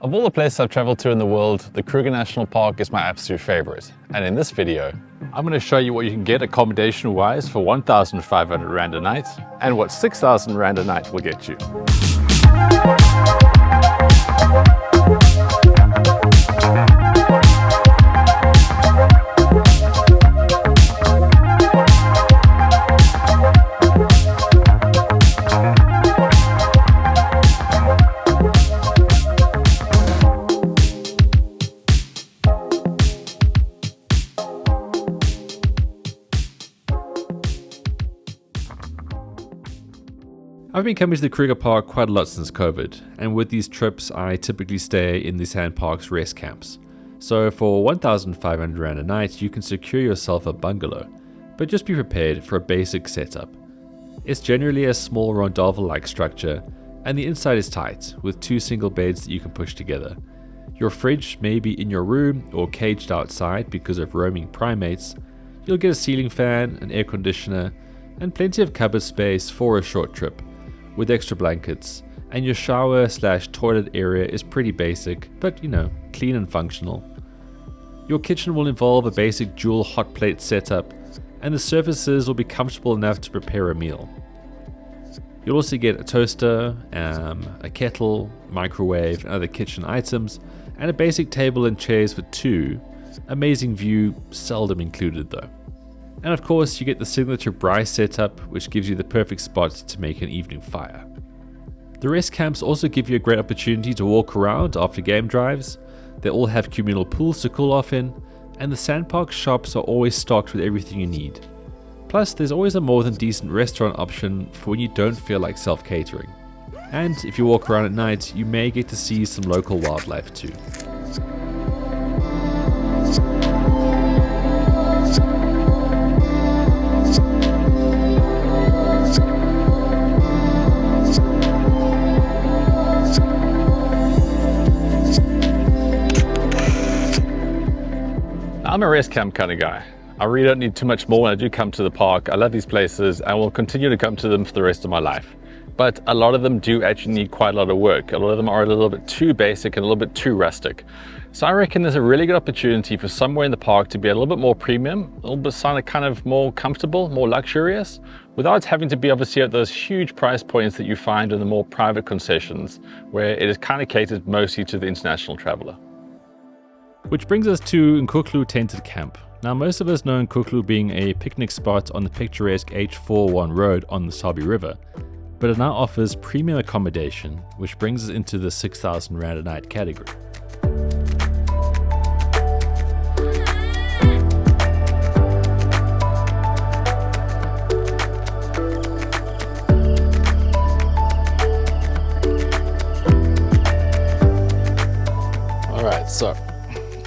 Of all the places I've traveled to in the world, the Kruger National Park is my absolute favorite. And in this video, I'm going to show you what you can get accommodation-wise for 1,500 Rand a night and what 6,000 Rand a night will get you. I've been coming to the Kruger Park quite a lot since COVID, and with these trips I typically stay in the SANparks rest camps. So for 1,500 Rand a night you can secure yourself a bungalow, but just be prepared for a basic setup. It's generally a small rondavel-like structure, and the inside is tight, with 2 single beds that you can push together. Your fridge may be in your room or caged outside because of roaming primates. You'll get a ceiling fan, an air conditioner, and plenty of cupboard space for a short trip, with extra blankets, and your shower/toilet area is pretty basic, but clean and functional. Your kitchen will involve a basic dual hot plate setup, and the surfaces will be comfortable enough to prepare a meal. You'll also get a toaster, a kettle, microwave, and other kitchen items, and a basic table and chairs for 2. Amazing view, seldom included though. And of course you get the signature braai setup, which gives you the perfect spot to make an evening fire. The rest camps also give you a great opportunity to walk around after game drives. They all have communal pools to cool off in, and the SANparks shops are always stocked with everything you need. Plus there's always a more than decent restaurant option for when you don't feel like self-catering. And if you walk around at night, you may get to see some local wildlife too. I'm a rest camp kind of guy. I really don't need too much more when I do come to the park. I love these places and will continue to come to them for the rest of my life. But a lot of them do actually need quite a lot of work. A lot of them are a little bit too basic and a little bit too rustic. So I reckon there's a really good opportunity for somewhere in the park to be a little bit more premium, a little bit kind of more comfortable, more luxurious, without having to be obviously at those huge price points that you find in the more private concessions, where it is kind of catered mostly to the international traveler. Which brings us to Nkuhlu Tented Camp. Now most of us know Nkuhlu being a picnic spot on the picturesque H41 road on the Sabi River, but it now offers premium accommodation, which brings us into the 6,000 Rand a night category. Alright, so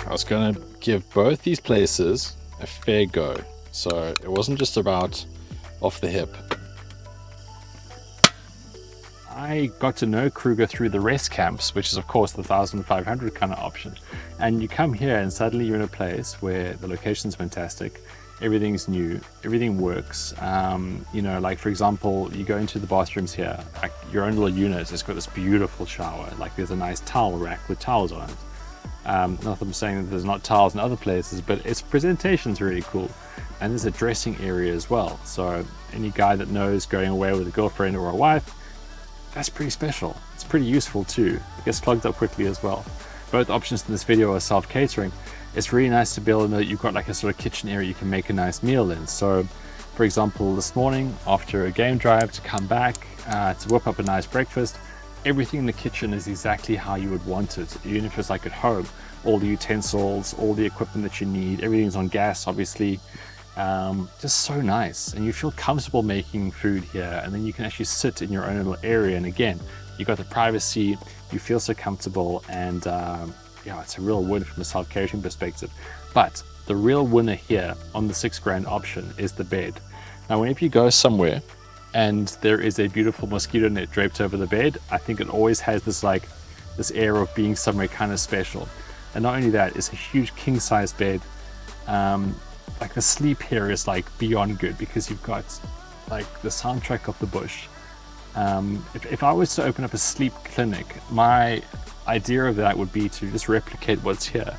I was going to give both these places a fair go, so it wasn't just about off the hip. I got to know Kruger through the rest camps, which is of course the 1,500 kind of option, and you come here and suddenly you're in a place where the location's fantastic, everything's new, everything works. Like for example, you go into the bathrooms here, like your own little unit, it's got this beautiful shower, like there's a nice towel rack with towels on it. Not that I'm saying that there's not towels in other places, but its presentation's really cool. And there's a dressing area as well. So any guy that knows going away with a girlfriend or a wife, that's pretty special. It's pretty useful too. It gets plugged up quickly as well. Both options in this video are self-catering. It's really nice to be able to know that you've got like a sort of kitchen area you can make a nice meal in. So for example, this morning after a game drive to come back, to whip up a nice breakfast, everything in the kitchen is exactly how you would want it, even if it's like at home. All the utensils, all the equipment that you need, everything's on gas obviously. Just so nice, and you feel comfortable making food here, and then you can actually sit in your own little area, and again you got the privacy, you feel so comfortable, and it's a real win from a self-catering perspective. But the real winner here on the 6 grand option is the bed. Now whenever you go somewhere and there is a beautiful mosquito net draped over the bed, I think it always has this air of being somewhere kind of special. And not only that, it's a huge king-size bed. Like the sleep here is like beyond good, because you've got like the soundtrack of the bush. If I was to open up a sleep clinic, idea of that would be to just replicate what's here.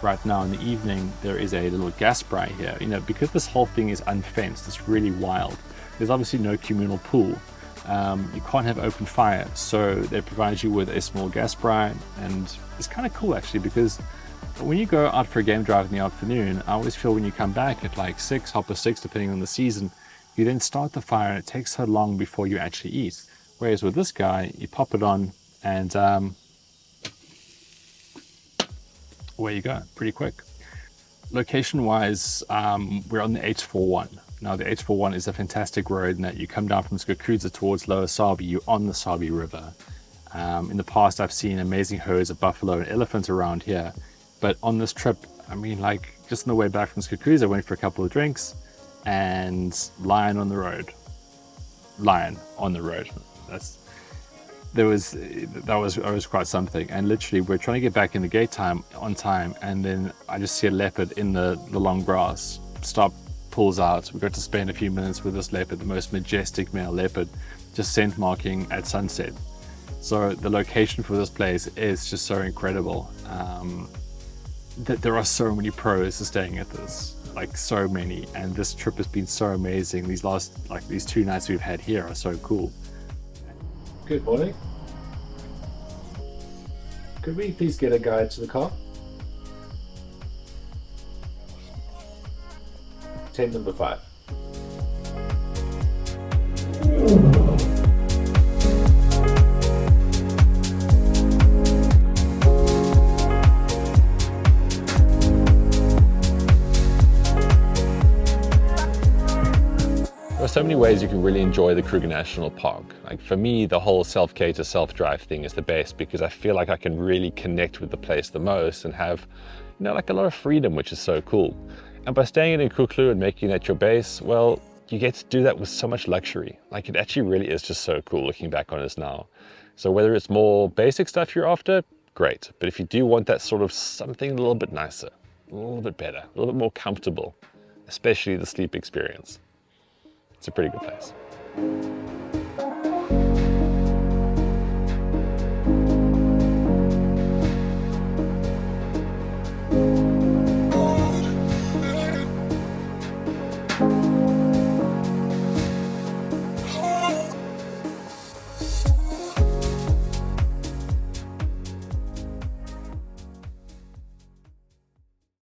Right now in the evening, there is a little gas braai here. You know, because this whole thing is unfenced, it's really wild. There's obviously no communal pool. You can't have open fire, so they provide you with a small gas braai, and it's kind of cool actually, because when you go out for a game drive in the afternoon, I always feel when you come back at like 6, 6:30, depending on the season, you then start the fire and it takes so long before you actually eat. Whereas with this guy, you pop it on and away you go, pretty quick. Location-wise, we're on the H41. Now the H41 is a fantastic road in that you come down from Nkuhlu towards Lower Sabi, you're on the Sabi River. In the past, I've seen amazing herds of buffalo and elephants around here. But on this trip, I mean, like, just on the way back from Nkuhlu, I went for a couple of drinks and lion on the road. Lion on the road. That was quite something. And literally, we're trying to get back in the gate time on time, and then I just see a leopard in the long grass. Stop, pulls out. We got to spend a few minutes with this leopard, the most majestic male leopard, just scent marking at sunset. So the location for this place is just so incredible. That there are so many pros to staying at this, like so many, and this trip has been so amazing. These 2 nights we've had here are so cool. Good morning. Could we please get a guide to the car? Tent number 5. There are so many ways you can really enjoy the Kruger National Park. Like for me, the whole self-cater, self-drive thing is the best, because I feel like I can really connect with the place the most and have, you know, like a lot of freedom, which is so cool. And by staying in Nkuhlu and making that your base, well, you get to do that with so much luxury. Like it actually really is just so cool looking back on this now. So whether it's more basic stuff you're after, great. But if you do want that sort of something a little bit nicer, a little bit better, a little bit more comfortable, especially the sleep experience, it's a pretty good place.